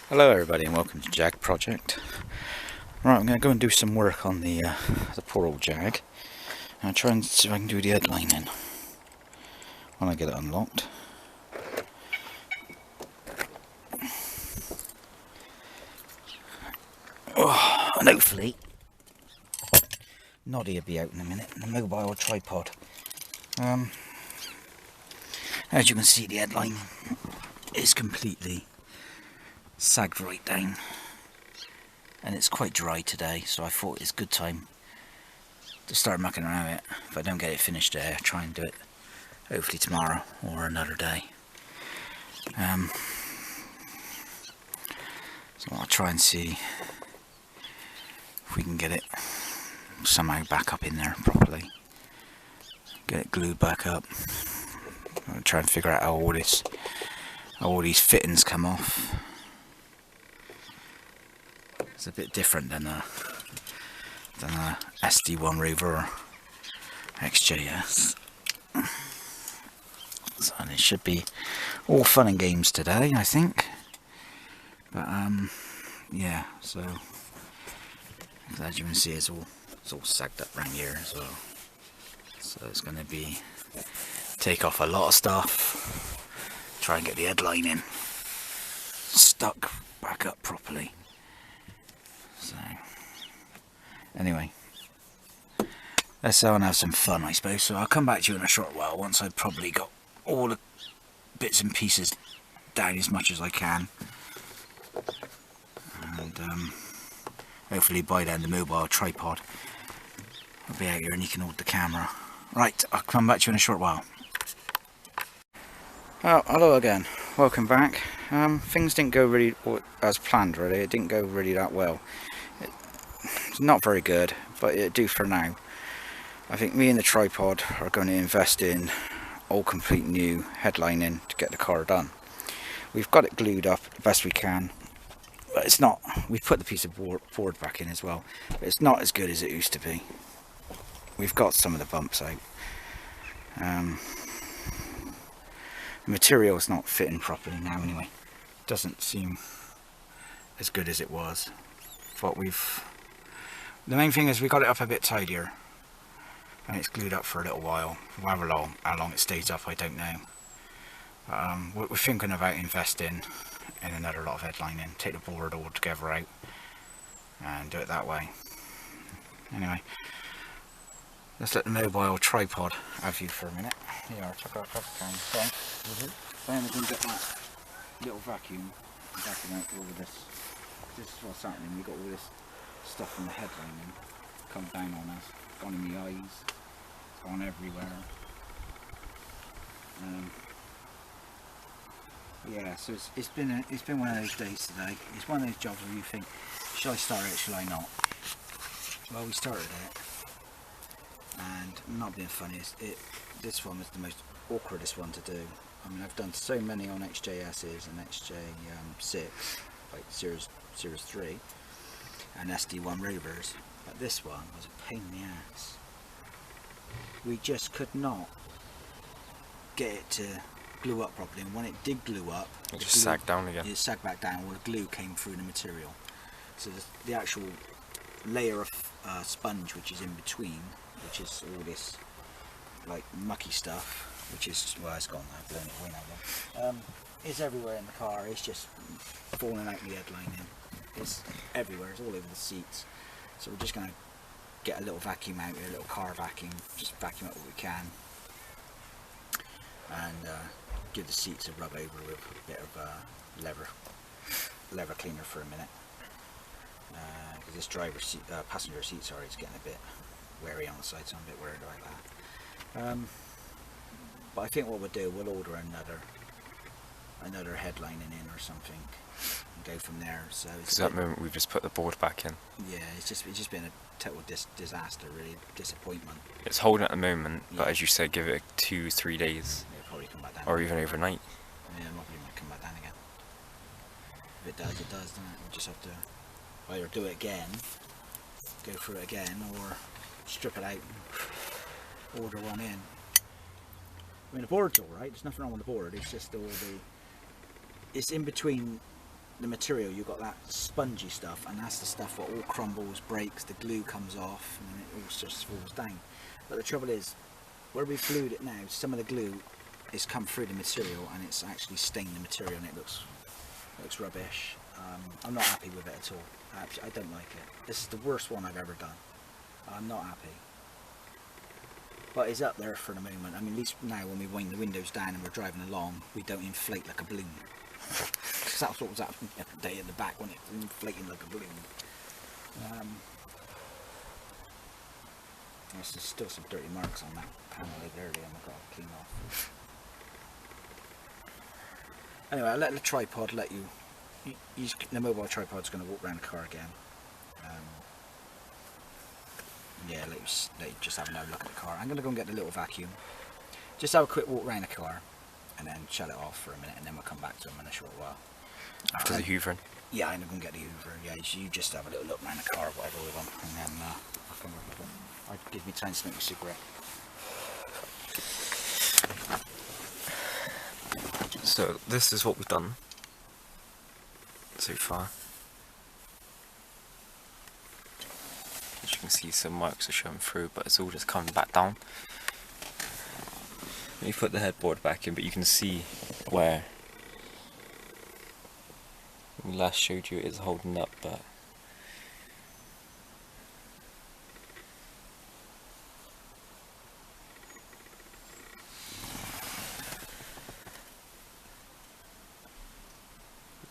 Hello everybody and welcome to Jag Project. Right, I'm going to go and do some work on the poor old Jag. I'll try and see if I can do the headlining when I get it unlocked. Oh, and hopefully Noddy will be out in a minute, the mobile tripod. As you can see, the headline is completely sagged right down, and it's quite dry today, so I thought it's a good time to start mucking around with it. If I don't get it finished today, I'll try and do it hopefully tomorrow or another day. So I'll try and see if we can get it somehow back up in there properly, get it glued back up. I'll try and figure out how all these fittings come off. It's a bit different than a SD1 Rover or XJS. So it should be all fun and games today, I think. But yeah. So as you can see, it's all sagged up around here as well. So it's going to be take off a lot of stuff, try and get the headlining stuck back up properly. So anyway, let's go and have some fun, I suppose. So I'll come back to you in a short while once I've probably got all the bits and pieces down as much as I can, and hopefully by then the mobile tripod will be out here and you can hold the camera. Right, I'll come back to you in a short while. Oh, hello again, welcome back. Things didn't go really as planned, really. It didn't go really that well. It's not very good, but it'll do for now. I think me and the tripod are going to invest in all complete new headlining to get the car done. We've got it glued up the best we can, but it's not. We've put the piece of board back in as well, but it's not as good as it used to be. We've got some of the bumps out. The material is not fitting properly now anyway. It doesn't seem as good as it was. But the main thing is we got it up a bit tidier, and it's glued up for a little while. However long, how long it stays up, I don't know. We're thinking about investing in another lot of headlining, take the board all together out and do it that way. Anyway, let's let the mobile tripod have you for a minute. Here, I'll check out the camera. Then we're going to get that little vacuum out all of this. This is what's happening. We've got all this stuff from the headlining come down on us. It's gone in the eyes. It's gone everywhere. Yeah, so it's been one of those days today. It's one of those jobs where you think, shall I start it, shall I not? Well, we started it, and not being funny, this one was the most awkwardest one to do. I mean, I've done so many on XJS's and XJ6, like Series 3, and SD1 Rovers, but this one was a pain in the ass. We just could not get it to glue up properly, and when it did glue up, it just sagged down again. It sagged back down, all the glue came through the material. So the actual layer of sponge which is in between, which is all this like mucky stuff, which is, well, it's gone now, blown it away now, it's everywhere in the car. It's just falling out the headlining. It's everywhere, it's all over the seats. So we're just going to get a little vacuum out here, a little car vacuum, just vacuum up what we can, and give the seats a rub over with a bit of leather cleaner for a minute. Because this passenger seat, sorry, it's getting a bit weary on the side, so I'm a bit worried about that. But I think what we'll do, we'll order another headlining in or something and go from there. So because at that moment we've just put the board back in. Yeah, it's just been a total disaster, really, disappointment. It's holding at the moment, but yeah. as you said, give it 2-3 days. It'll probably come back down. Or even overnight. Yeah, it probably might come back down again. If it does, it does, doesn't it? We'll just have to either do it again, go through it again, or strip it out and order one in. I mean, the board's alright, there's nothing wrong with the board, it's just all it's in between the material, you've got that spongy stuff, and that's the stuff that all crumbles, breaks, the glue comes off, and then it all just falls down. But the trouble is, where we've glued it now, some of the glue has come through the material and it's actually stained the material, and it looks rubbish. I'm not happy with it at all. I don't like it. This is the worst one I've ever done. I'm not happy. But it's up there for the moment. I mean, at least now when we wind the windows down and we're driving along, we don't inflate like a balloon. Because that's what was happening the other day in the back, when it was inflating like a balloon. There's still some dirty marks on that panel over there, and I've got to clean off. Anyway, I'll let the tripod let you. The mobile tripod's going to walk around the car again. Yeah, let you just have another look at the car. I'm going to go and get the little vacuum. Just have a quick walk around the car and then shut it off for a minute, and then we'll come back to them in a short while. After the hoovering? Yeah, I'm going to get the hoover. Yeah, you just have a little look around the car or whatever with them, and then I'll come back with them. I'll give me time to smoke a cigarette. So this is what we've done so far. As you can see, some marks are showing through, but it's all just coming back down. We put the headboard back in, but you can see where we last showed you it is holding up, but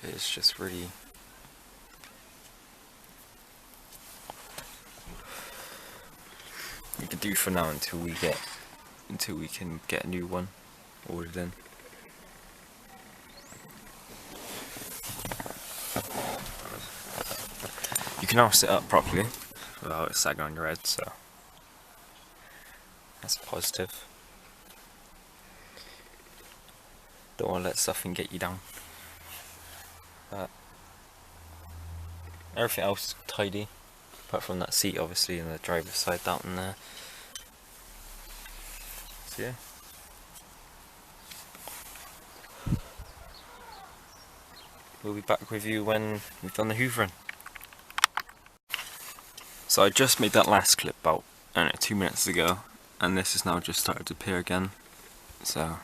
it's just really we can do for now until we can get a new one ordered in. You can now sit up properly without it sagging on your head, so that's a positive. Don't want to let something get you down. But everything else is tidy, apart from that seat obviously, and the driver's side down in there. So yeah. We'll be back with you when we've done the hoovering. So I just made that last clip about, I don't know, 2 minutes ago, and this has now just started to appear again. So I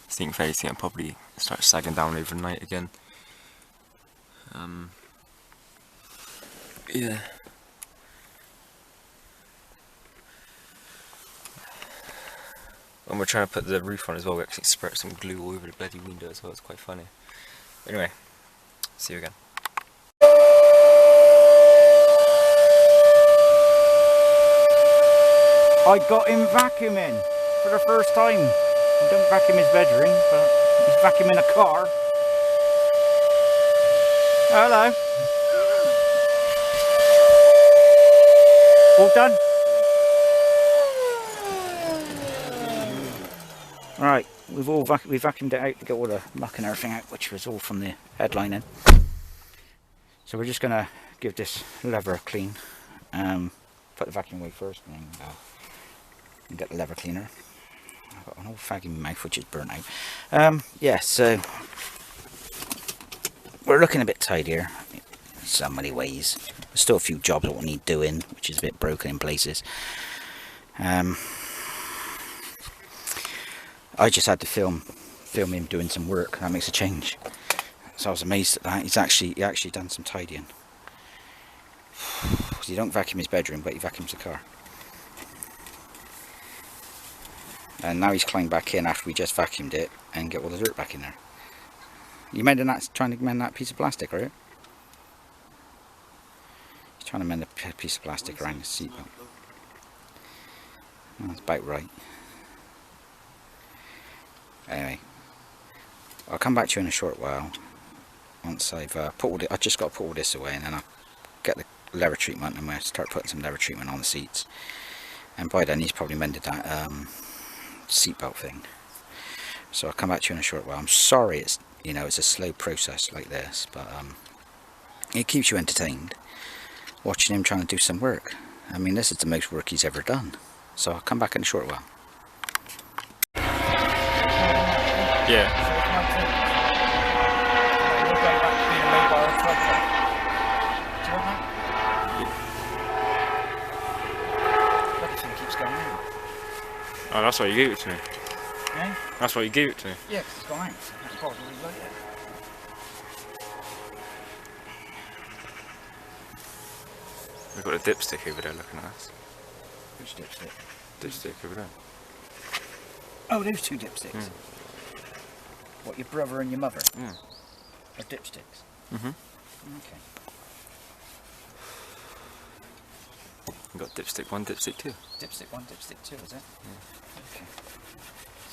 think if anything, it'll probably start sagging down overnight again. Yeah. When we're trying to put the roof on as well, we actually spread some glue all over the bloody window as well. It's quite funny. Anyway, see you again. I got him vacuuming for the first time. I don't vacuum his bedroom, but he's vacuuming a car. Hello. All done? Right, we vacuumed it out to get all the muck and everything out, which was all from the headline in. So we're just going to give this lever a clean. Put the vacuum away first and then get the lever cleaner. I've got an old fagging mouth which is burnt out. Yeah, so we're looking a bit tidier in so many ways. There's still a few jobs that will need doing, which is a bit broken in places. I just had to film him doing some work. That makes a change. So I was amazed at that. He actually done some tidying. You don't vacuum his bedroom, but he vacuums the car. And now he's climbed back in after we just vacuumed it and get all the dirt back in there. You mending that, trying to mend that piece of plastic, are you? He's trying to mend a piece of plastic around his seatbelt. That's about right. Anyway, I'll come back to you in a short while. Once I've I've just got to put all this away, and then I'll get the leather treatment, and we'll start putting some leather treatment on the seats. And by then he's probably mended that seatbelt thing. So I'll come back to you in a short while. I'm sorry it's a slow process like this, but it keeps you entertained watching him trying to do some work. I mean, this is the most work he's ever done. So I'll come back in a short while. Yeah. So it's my turn. We'll go back to being a mobile tripod. Do you want that? That thing keeps going out. Oh, that's why you gave it to me. Eh? That's why you gave it to me. Yeah, 'cause it's gone out. That's probably like it. We've got a dipstick over there looking at us. Which dipstick? Dipstick over there. Oh, those two dipsticks. Mm. What, your brother and your mother? Yeah. Are dipsticks? Mm-hmm. Okay. We've got dipstick 1, dipstick 2. Dipstick 1, dipstick 2, is it? Yeah. Okay.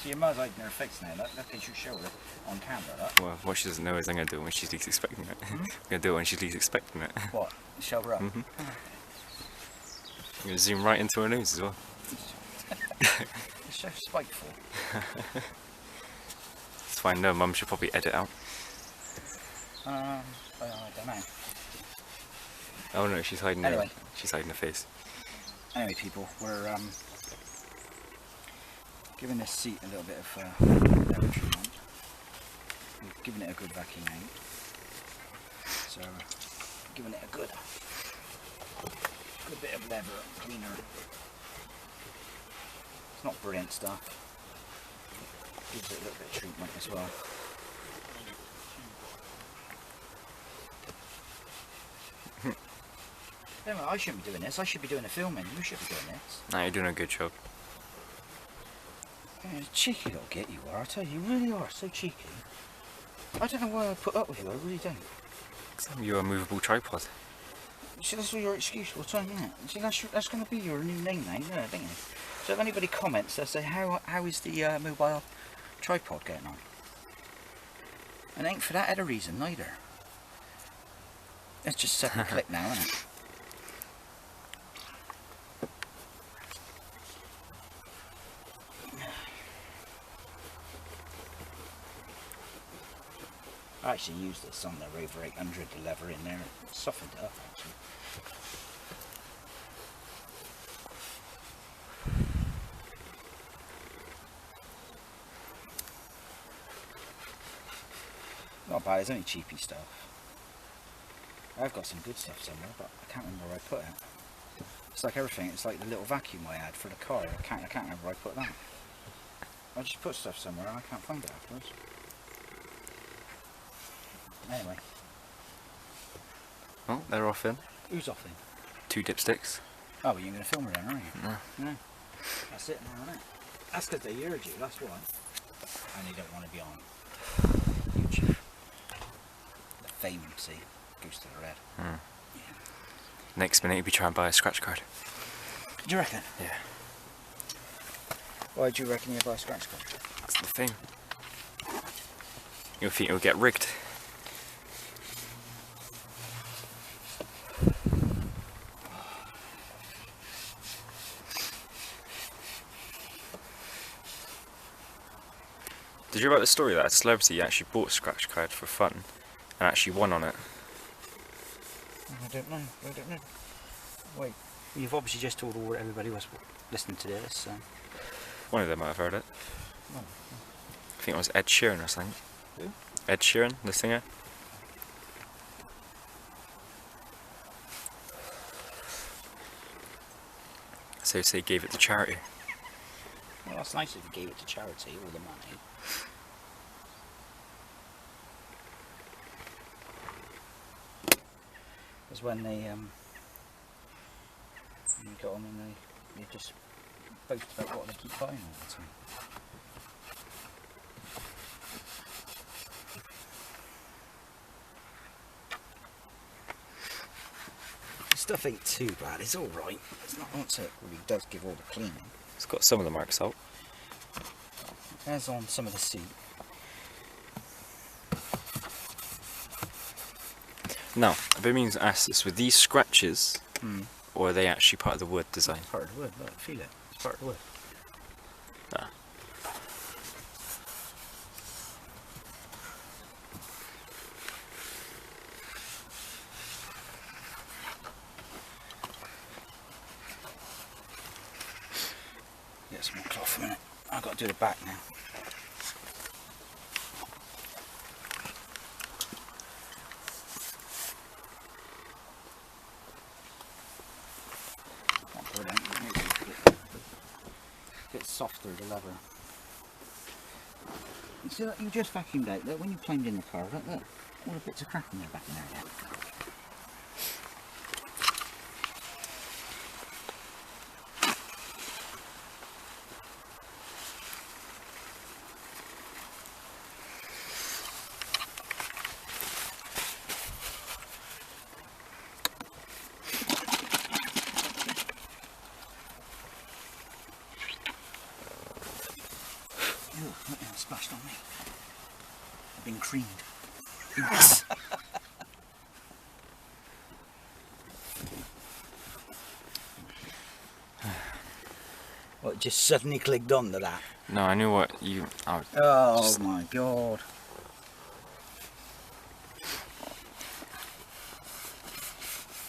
So your mother's hiding her face now. Look at your shoulder on camera, look. Well, what she doesn't know is I'm going to do it when she's least expecting it. I'm going to do it when she's least expecting it. What? Shoulder up? Mm-hmm. I'm going to zoom right into her nose as well. It's so spiteful. It's fine, no, Mum should probably edit out. I don't know. Oh no, she's hiding Anyway. She's hiding her face. Anyway, people, we're giving this seat a little bit of leather treatment. We've given it a good vacuum out. So, giving it a good bit of leather cleaner. It's not brilliant stuff. Gives it a little bit of treatment as well. Yeah, well, I shouldn't be doing this. I should be doing the filming. You should be doing this. Nah, you're doing a good job. Yeah, cheeky little git you are. I tell you, you really are so cheeky. I don't know why I put up with you. I really don't. You're a movable tripod. See, that's what your excuse was, isn't it? See, that's going to be your new name now, yeah, don't you? So if anybody comments, they'll say, how is the mobile tripod getting on? And ain't for that other reason neither. It's just 7 click now, isn't it? I actually used this on the Rover 800, the leather in there. It softened it up actually. Not bad, it's only cheapy stuff. I've got some good stuff somewhere, but I can't remember where I put it. It's like everything, it's like the little vacuum I had for the car. I can't remember where I put that. I just put stuff somewhere and I can't find it afterwards. Anyway. Oh, they're off in. Who's off in? 2 dipsticks. Oh, well, you're going to film her then, aren't you? No. No. That's it now, isn't it? That's because they heard you, that's why. And they don't want to be on YouTube. The fame, see, goes to the red. Hmm. Yeah. Next minute you'll be trying to buy a scratch card. Do you reckon? Yeah. Why do you reckon you'll buy a scratch card? That's the thing. You'll think it'll get rigged. Did you hear about the story that a celebrity actually bought a scratch card for fun and actually won on it? I don't know. Wait, you've obviously just told all everybody was listening to this. So. One of them might have heard it. Oh. I think it was Ed Sheeran or something. Who? Ed Sheeran, the singer. So he gave it to charity. Well, that's nice if you gave it to charity, all the money. Because when they got on and they just boast about what they keep buying all the time. The stuff ain't too bad, it's alright. It's not once it really does give all the cleaning. It's got some of the marks out. As on some of the seat. Now, I've been meaning to ask this, with these scratches, or are they actually part of the wood design? It's part of the wood, look, feel it. It's part of the wood. Ah. Get some more cloth a minute. I've got to do the back now. through the leather. You see, look, you just vacuumed out. Look, when you climbed in the car, look, all the bits of crap in there back in there yet. Look, it splashed on me. I've been creamed. Yes. What, just suddenly clicked on to that? No, I knew what you... Oh my god.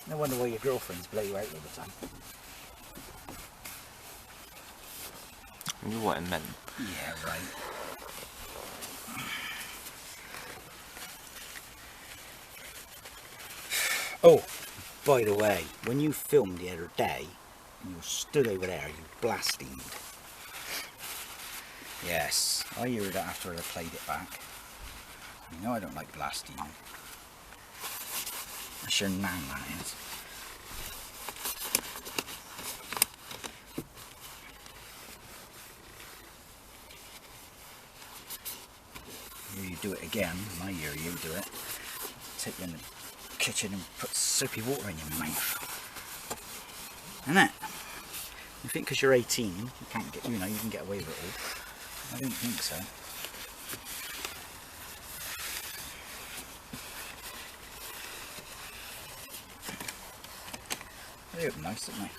No wonder why your girlfriends blow you out all the time. I knew what it meant. Yeah, right. Oh, by the way, when you filmed the other day, and you stood over there, you blastemed. Yes, I heard that after I played it back. You know I don't like blasting. That's your nan, that is. You do it again, and I hear you do it. Take you in the kitchen and put soapy water in your mouth. Isn't it? You think because you're 18, you can't get, you can get away with it all. I don't think so. They look nice, don't they?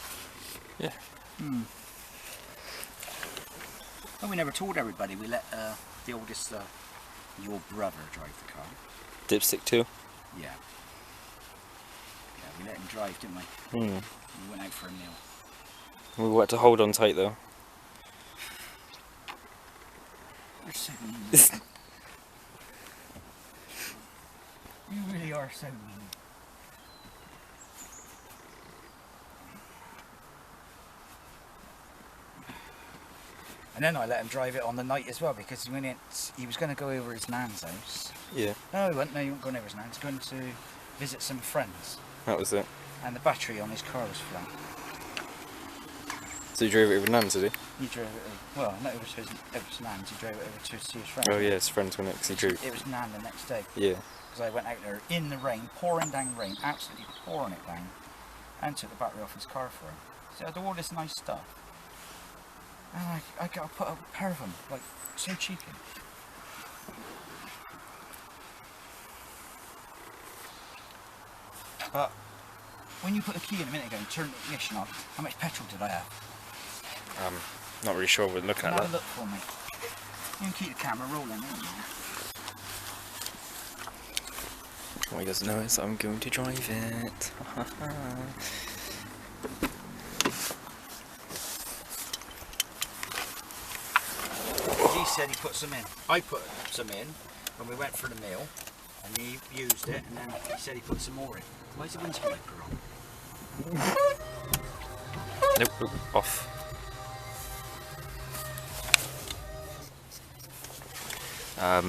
Yeah. Hmm. Oh, we never told everybody. We let the oldest, your brother, drive the car. Dipstick too? Yeah. Yeah, we let him drive, didn't we? Hmm. We went out for a meal. We had to hold on tight though. You're so mean. You really are so mean. And then I let him drive it on the night as well, because he was going to go over his nan's house. Yeah. No, he wasn't going over his nan. He was going to visit some friends. That was it. And the battery on his car was flat. So you drove it over Nan, did he? He drove it over, well, not over to his nan's, he drove it over to see his friend. Oh yeah, his friends went because he drove. It was nan the next day. Yeah. Because I went out there in the rain, pouring down rain, absolutely pouring it down, and took the battery off his car for him. So I had all this nice stuff. And I got to put up a pair of them, like, so cheeky. But when you put the key in a minute ago and turned the ignition on, how much petrol did I have? Not really sure we're looking at Have that. a look for me. You can keep the camera rolling, don't you? What he doesn't know is I'm going to drive it. He said he put some in. I put some in when we went for the meal, and he used it, and then he said he put some more in. Why is the windscreen wiper on? Nope, off. Well,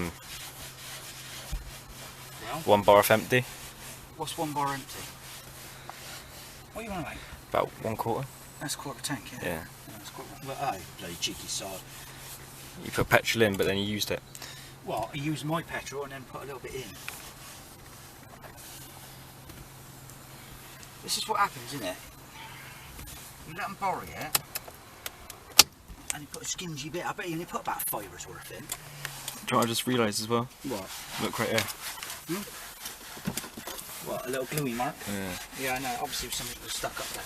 1 bar off empty. what's 1 bar empty? What do you want to make? About 1/4. That's a quarter tank, yeah? Yeah. That's quarter. Well, oh, bloody cheeky sod. You put petrol in, but then you used it. Well, I used my petrol and then put a little bit in. This is what happens, isn't it? You let them borrow it, and you put a skingy bit. I bet you only put about £5 worth in. Do you know what I just realised as well? What? Look right here. What, a little gluey mark? Yeah. Yeah, I know. Obviously something was stuck up there.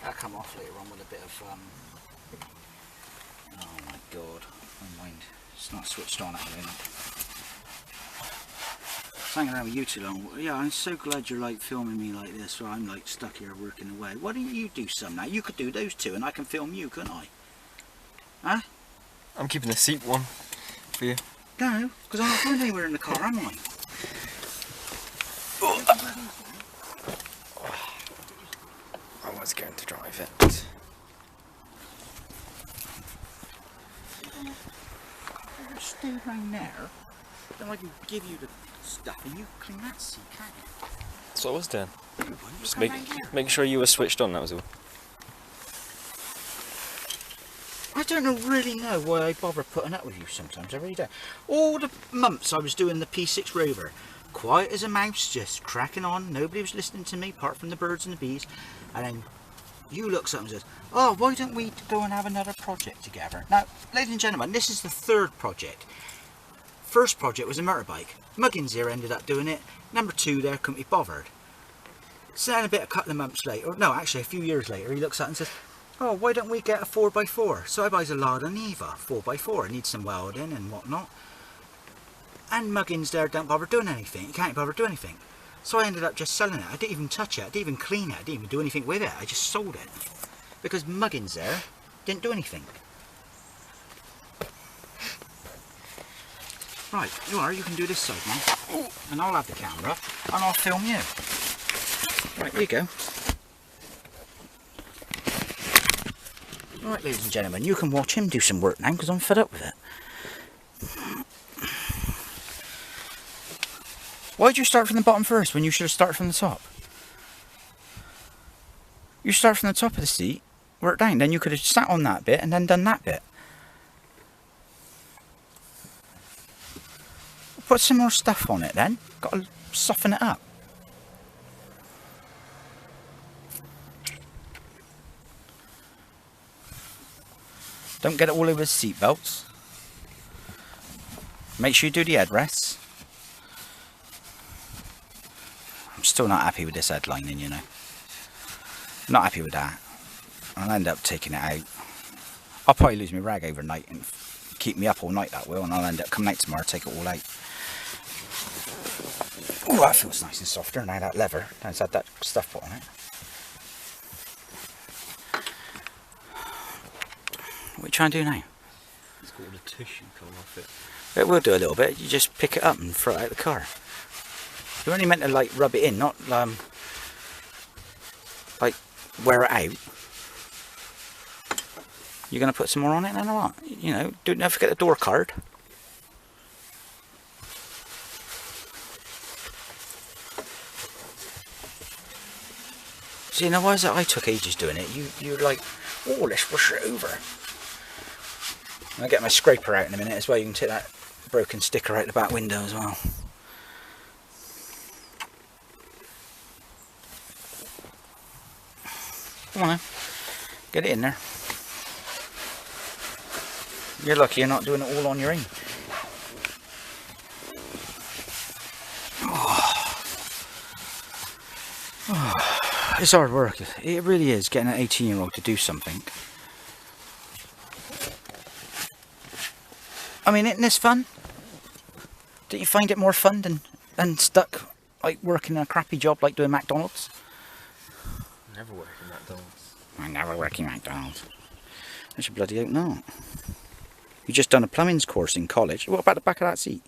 That'll come off later on with a bit of, oh my god. My mind, it's not switched on at the moment. Hanging around with you too long. Yeah, I'm so glad you're like filming me like this, so I'm like stuck here working away. Why don't you do some now? You could do those two and I can film you, couldn't I? Huh? I'm keeping the seat one for you. No, because I'm not going anywhere in the car, am I? I was going to drive it. Stay around there. Then I can give you the stuff and you clean that seat, can't you? That's what I was doing. Just Come round here. making sure you were switched on, that was all. I don't really know why I bother putting up with you sometimes, I really don't. All the months I was doing the P6 Rover, quiet as a mouse, just cracking on, nobody was listening to me apart from the birds and the bees, and then you looks up and says, oh, why don't we go and have another project together? Now, ladies and gentlemen, this is the third project. First project was a motorbike. Muggins here ended up doing it. Number 2 there couldn't be bothered. So then a couple of months later, no, actually a few years later, he looks up and says, oh, why don't we get a 4x4? So I buys a Lada Niva 4x4. It needs some welding and whatnot. And Muggins there don't bother doing anything. He can't bother doing anything. So I ended up just selling it. I didn't even touch it. I didn't even clean it. I didn't even do anything with it. I just sold it. Because Muggins there didn't do anything. Right, you can do this side now. And I'll have the camera and I'll film you. Right, here you go. Right, ladies and gentlemen, you can watch him do some work now because I'm fed up with it. Why'd you start from the bottom first when you should have started from the top? You start from the top of the seat, work down, then you could have sat on that bit and then done that bit. Put some more stuff on it then, got to soften it up. Don't get it all over the seat belts. Make sure you do the headrests. I'm still not happy with this headlining, you know. Not happy with that. I'll end up taking it out. I'll probably lose my rag overnight and keep me up all night, that will, and I'll end up coming out tomorrow, take it all out. Oh, that feels nice and softer now, that leather. Now it's had that stuff put on it. What are you trying to do now? It's got all the tissue coming off it. It will do a little bit. You just pick it up and throw it out the car. You're only meant to like rub it in, not like wear it out. You're going to put some more on it then or what? You know, don't forget the door card. See, now why is it I took ages doing it? You're like, oh, let's push it over. I'll get my scraper out in a minute as well. You can take that broken sticker out the back window as well. Come on now. Get it in there. You're lucky you're not doing it all on your own. It's hard work. It really is, getting an 18-year-old to do something. I mean, isn't this fun? Don't you find it more fun than stuck like working a crappy job like doing McDonald's? Never work in McDonald's. I never work in McDonald's. I should bloody hope not. You just done a plumbing's course in college. What about the back of that seat?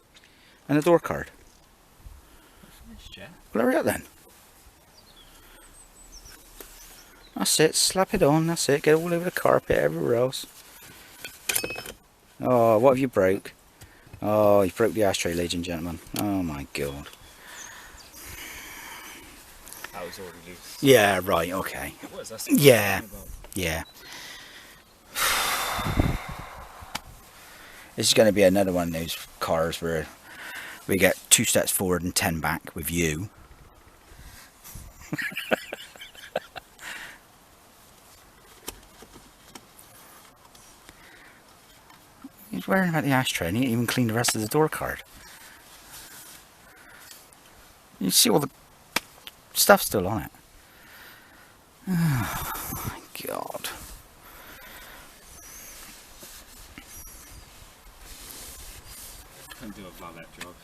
And the door card? Well, hurry up then. That's it, slap it on, that's it. Get all over the carpet, everywhere else. Oh, what have you broke? Oh, you broke the ashtray, ladies and gentlemen. Oh my god. That was already loose. Yeah, right, okay. It was, that's Yeah, yeah. This is going to be another one of those cars where we get 2 steps forward and 10 back with you. He's worrying about the ashtray and he didn't even clean the rest of the door card. You see all the stuff still on it. Oh my god. Can't do a valet job.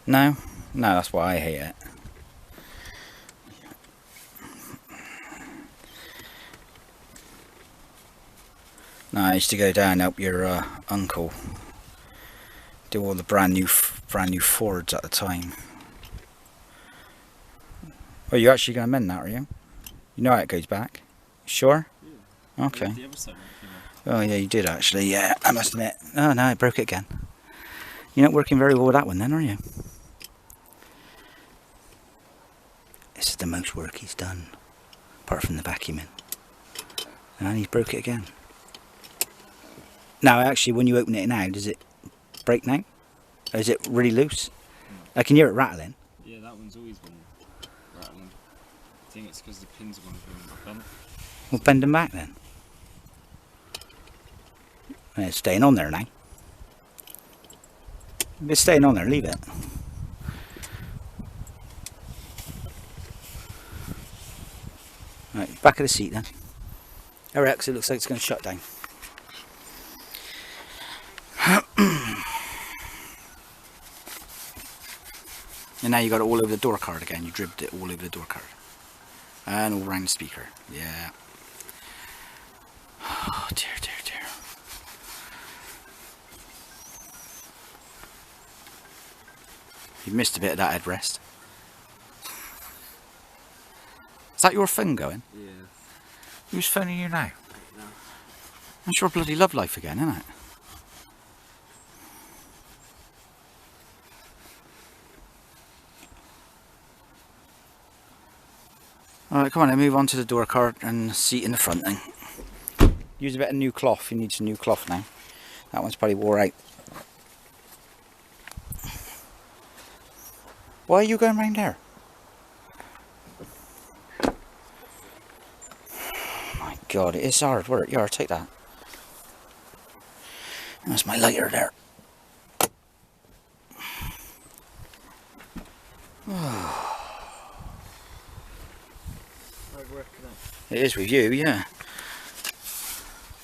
No, that's why I hate it. No, I used to go down and help your uncle do all the brand new Fords at the time. Oh, you're actually going to mend that, are you? You know how it goes back? Sure? Okay. The other side came off. Oh yeah, you did actually. Yeah, I must admit. Oh no, it broke it again. You're not working very well with that one then, are you? This is the most work he's done, apart from the vacuuming. And he's broke it again. Now, actually, when you open it now, does it break now? Or is it really loose? I can hear it rattling. Yeah, that one's always been rattling. I think it's because the pins are going to be bent. We'll bend them back then. And it's staying on there now. If it's staying on there, leave it. Right, back of the seat then. Alright, because it looks like it's going to shut down. And now you got it all over the door card again. You dribbed it all over the door card. And all around the speaker. Yeah. Oh dear, dear, dear. You've missed a bit of that headrest. Is that your phone going? Yeah. Who's phoning you now? No. That's your bloody love life again, isn't it? Alright, come on then, move on to the door card and seat in the front then. Use a bit of new cloth, you need some new cloth now. That one's probably wore out. Why are you going round there? My God, it is hard work. Yeah, take that. That's my lighter there. It is with you, yeah.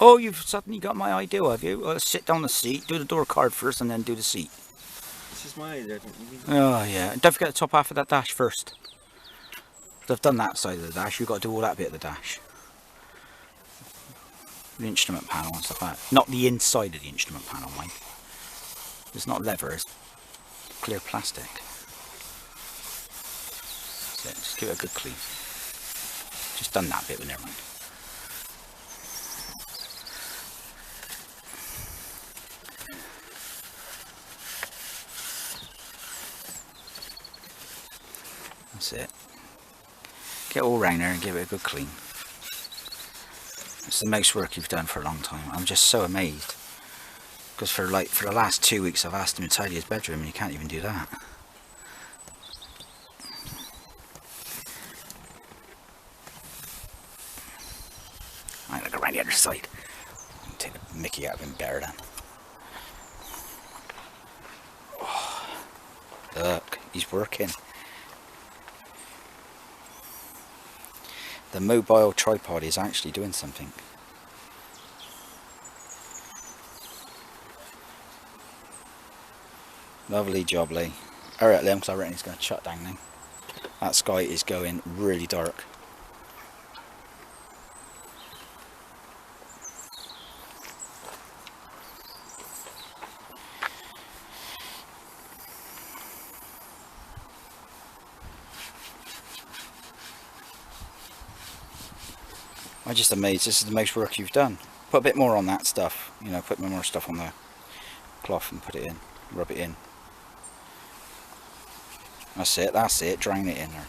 Oh, you've suddenly got my idea, have you? Well, sit down the seat, do the door card first, and then do the seat. This is my idea, don't you? Oh, yeah. And don't forget the top half of that dash first. I've done that side of the dash, you've got to do all that bit of the dash. The instrument panel and stuff like that. Not the inside of the instrument panel, mind. It's not leather, it's clear plastic. That's it, just give it a good clean. Just done that bit, but never mind. That's it. Get all round there and give it a good clean. It's the most work you've done for a long time. I'm just so amazed. Because for the last 2 weeks I've asked him to tidy his bedroom and he can't even do that. Right, look around the other side. Take the mickey out of him better then. Oh, look, he's working. The mobile tripod is actually doing something. Lovely jobbly. Alright Liam, because I reckon it's going to shut down now. That sky is going really dark. I'm just amazed, this is the most work you've done. Put a bit more on that stuff, you know, put more stuff on the cloth and put it in, rub it in. That's it, drain it in there.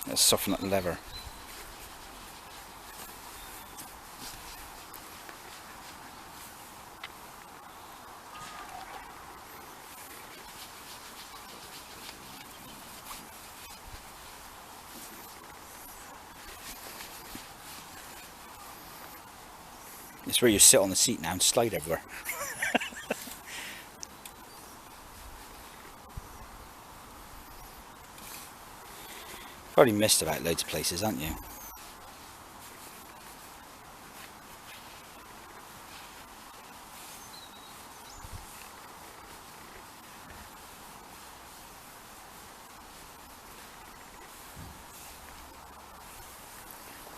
Let's soften up the leather. It's where you sit on the seat now and slide everywhere. Probably missed about loads of places, haven't you?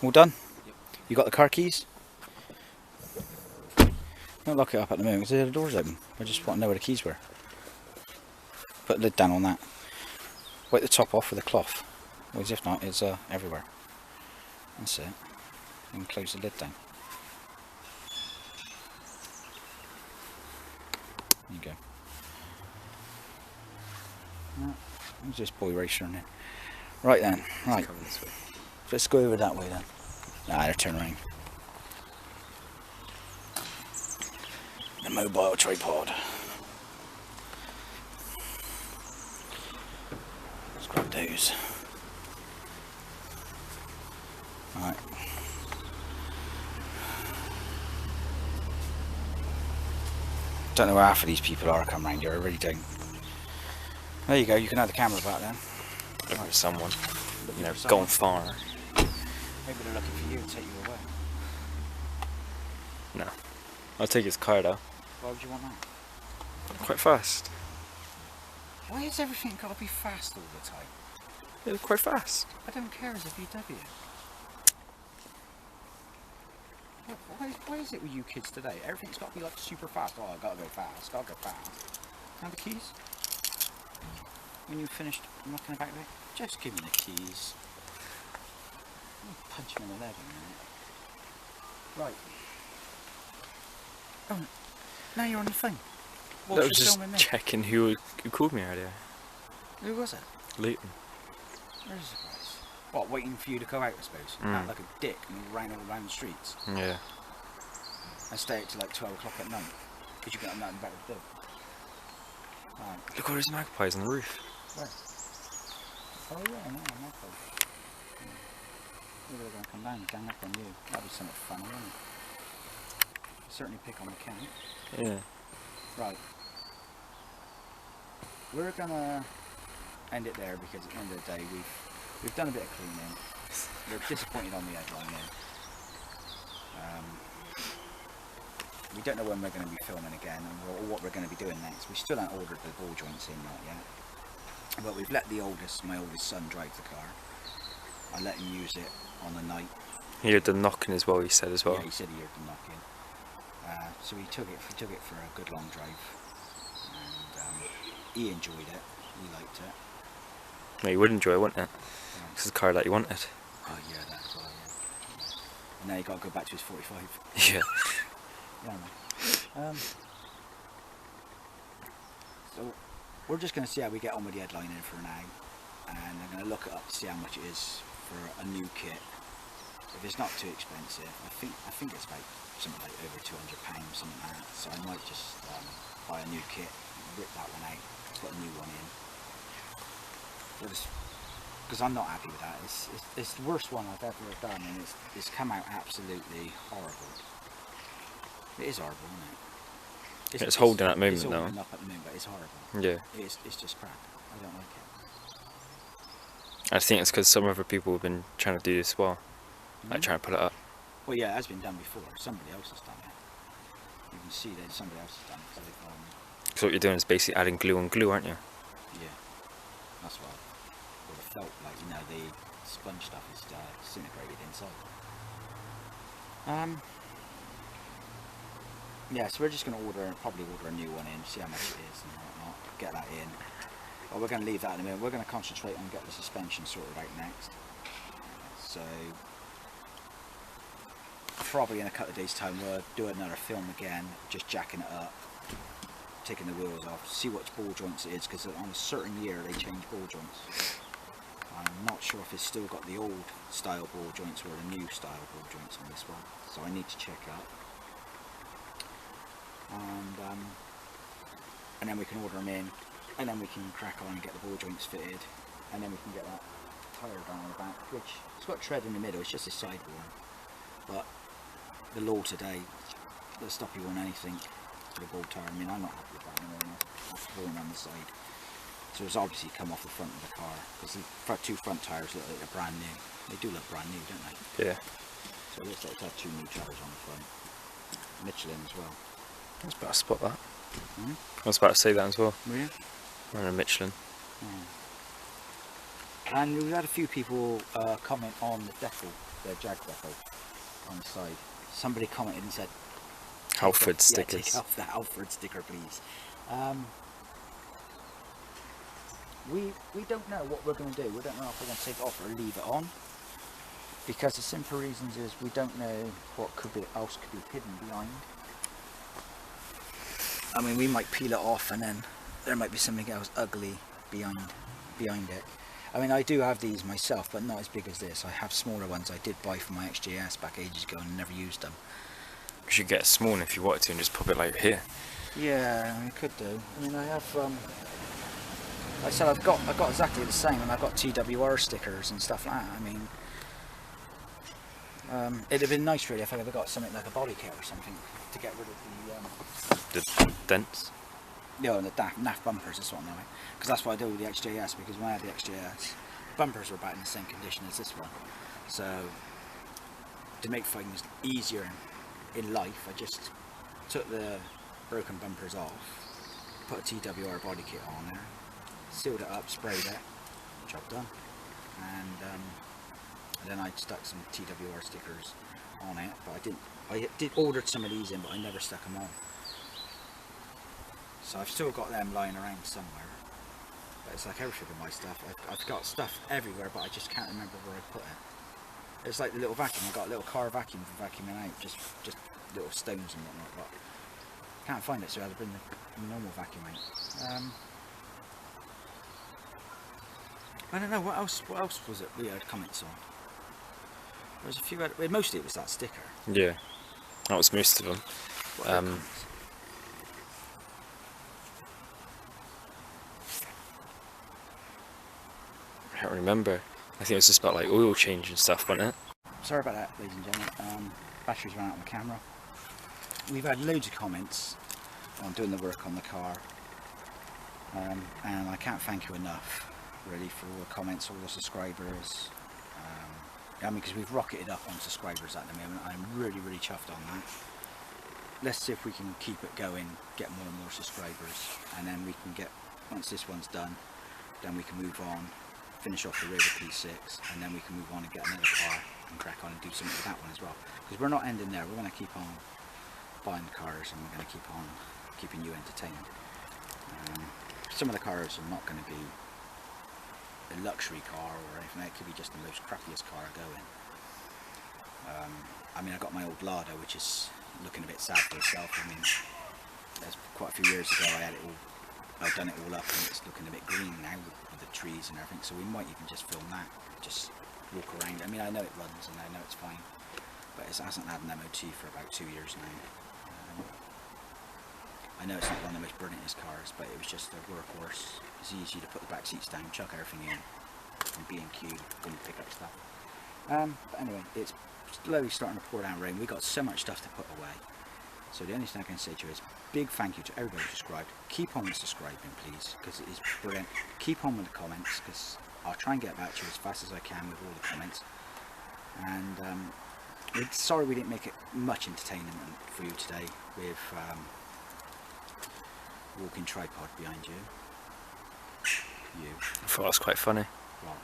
All done? Yep. You got the car keys? Don't lock it up at the moment because the door's open. I just want to know where the keys were. Put the lid down on that. Wipe the top off with a cloth. Because if not, it's everywhere. That's it. and close the lid down. There you go. Right, there's this boy racer in there. Right then, right. Coming this way. Let's go over that way then. Nah, they're turning around. The mobile tripod. Let's grab those. Right. Don't know where half of these people are come round here, I really don't. There you go, you can have the camera back then. Looking for someone. Looking You know, for gone someone. far. Maybe they're looking for you and take you away. No. I'll take his car though. Why would you want that? Quite fast. Why has everything got to be fast all the time? Yeah, quite fast. I don't care as a VW. Why is it with you kids today? Everything's got to be like super fast. Oh, I gotta go fast. Gotta go fast. Have the keys? When you've finished knocking about there, just give me the keys. I'll punch him in the leg in a minute. Right. Oh, now you're on the thing. I was just checking who called me earlier. Who was it? Leighton. Where is the place? What, waiting for you to go out, I suppose? Act like a dick and ran all around the streets. Yeah. And stay out till like 12 o'clock at night. Because you got nothing better to do. Right. Look at all these magpies on the roof. Where? Oh yeah, no, magpies. Maybe they're going to come down and gang up on you. That'd be something funny, wouldn't it? Certainly pick on the cat. Yeah. Right. We're gonna end it there because at the end of the day we've done a bit of cleaning. We're disappointed on the headline here. We don't know when we're going to be filming again or what we're going to be doing next. We still haven't ordered the ball joints in yet. But we've let my oldest son drive the car. I let him use it on the night. He heard the knocking as well, he said as well. Yeah, he said he heard the knocking. So he took it for a good long drive. And he enjoyed it. He liked it. No, you would enjoy it, wouldn't it? Yeah. It's the car that you wanted. Oh yeah, that's well, yeah. And now you got to go back to his 45. Yeah. Yeah, man. So we're just going to see how we get on with the headline in for now, and I'm going to look it up to see how much it is for a new kit. If it's not too expensive, I think it's about something like over £200, something like that. So I might just buy a new kit, rip that one out, put a new one in. Because I'm not happy with that. It's the worst one I've ever done, and it's come out absolutely horrible. It is horrible, isn't it? It's holding at the moment it's now. holding up at the moment, but it's horrible. Yeah. It's just crap. I don't like it. I think it's because some other people have been trying to do this as well. Like trying to put it up. Well, yeah, it has been done before. Somebody else has done it. You can see that somebody else has done it. So what you're doing is basically adding glue on glue, aren't you? Yeah, that's what it would have felt like. You know, the sponge stuff is disintegrated inside. Yeah, so we're just going to probably order a new one in, see how much it is and whatnot, get that in. Well, we're going to leave that in a minute. We're going to concentrate on getting the suspension sorted out next. So probably in a couple of days' time we'll do another film again, just jacking it up, taking the wheels off, see which ball joints it is, because on a certain year they change ball joints. I'm not sure if it's still got the old style ball joints or the new style ball joints on this one, so I need to check up. And then we can order them in, and then we can crack on and get the ball joints fitted, and then we can get that tyre down on the back, which it's got tread in the middle, it's just a sideboard. But the law today, they'll stop you on anything for the ball tyre. I mean, I'm not happy with that anymore. That's worn on the side. So it's obviously come off the front of the car, because the two front tyres look like they're brand new. They do look brand new, don't they? Yeah. So it looks like it's had two new tyres on the front. Michelin as well. I was about to spot that. Hmm? I was about to say that as well. Were you? On a Michelin. And we've had a few people comment on the decal, the Jag decal on the side. Somebody commented and said, Halford stickers. Take off the Halford sticker, please. We don't know what we're going to do. We don't know if we're going to take it off or leave it on. Because the simple reasons is we don't know what else could be hidden behind. I mean, we might peel it off and then there might be something else ugly behind it. I mean, I do have these myself, but not as big as this. I have smaller ones I did buy for my XJS back ages ago and never used them. You should get a small one if you wanted to and just pop it like here. Yeah, I could do. I mean, I have, like I said, I've got exactly the same, and I've got TWR stickers and stuff like that. I mean, it'd have been nice really if I'd ever got something like a body kit or something to get rid of The dents. and the naff bumpers, that's what I'm knowing. Because that's what I do with the XJS, because when I had the XJS, bumpers were about in the same condition as this one. So, to make things easier in life, I just took the broken bumpers off, put a TWR body kit on there, sealed it up, sprayed it, job done. And then I stuck some TWR stickers on it, but I did ordered some of these in, but I never stuck them on. So I've still got them lying around somewhere. But it's like everything with my stuff. I've got stuff everywhere, but I just can't remember where I put it. It's like the little vacuum. I've got a little car vacuum for vacuuming out, just little stones and whatnot. But can't find it, so I had to bring the normal vacuum out. I don't know what else was it we had comments on. There was a few. Mostly it was that sticker. Yeah, that was most of them. I can't remember. I think it was just about like oil change and stuff, wasn't it? Sorry about that, ladies and gentlemen. Batteries ran out on the camera. We've had loads of comments on doing the work on the car, and I can't thank you enough, really, for all the comments, all the subscribers. I mean, because we've rocketed up on subscribers at the moment. I'm really, really chuffed on that. Let's see if we can keep it going, get more and more subscribers, and then we can get, once this one's done, then we can move on, finish off the Raider P6, and then we can move on and get another car and crack on and do something with that one as well. Because we're not ending there. We're going to keep on buying cars, and we're going to keep on keeping you entertained. Some of the cars are not going to be a luxury car or anything. It could be just the most crappiest car going. I mean, I got my old Lada, which is looking a bit sad for itself. I mean, there's quite a few years ago I'd done it all up, and it's looking a bit green now with the trees and everything. So we might even just film that, just walk around. I mean, I know it runs and I know it's fine, but it hasn't had an MOT for about 2 years now. I know it's not one of the most brilliantest cars, but it was just a workhorse. It's easy to put the back seats down, chuck everything in, and B&Q when you pick up stuff. But anyway, it's slowly starting to pour down rain. We've got so much stuff to put away. So the only thing I can say to you is big thank you to everybody who subscribed. Keep on subscribing, please, because it is brilliant. Keep on with the comments, because I'll try and get back to you as fast as I can with all the comments. And sorry we didn't make it much entertainment for you today with walking tripod behind you. I thought that was quite funny. What?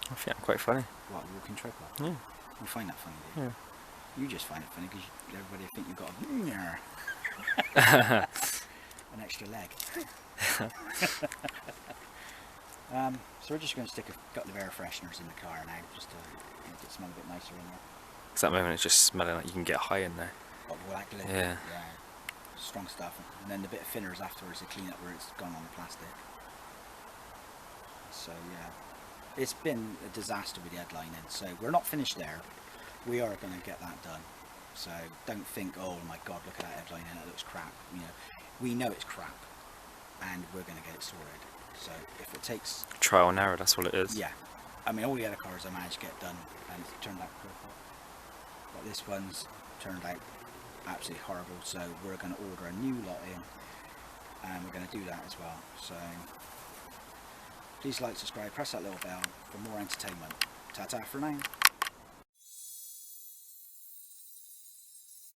I think I'm quite funny. What, walking tripod? Yeah. You find that funny, do you? Yeah. You just find it funny because everybody think you've got an extra leg. So we're just going to stick a couple of air fresheners in the car now, just to make it smell a bit nicer in there. Because at the moment it's just smelling like you can get high in there. Got black glue. Yeah. Strong stuff. And then the bit of thinners afterwards to clean up where it's gone on the plastic. So yeah, it's been a disaster with the headlining. So we're not finished there. We are going to get that done. So don't think, oh my god, look at that headlining, that looks crap. You know, we know it's crap, and we're going to get it sorted. So if it takes trial and error, that's what it is. Yeah, I mean, all the other cars I managed to get done, and it turned out perfect. But this one's turned out absolutely horrible. So we're going to order a new lot in, and we're going to do that as well. So please like, subscribe, press that little bell for more entertainment. Ta-ta for now.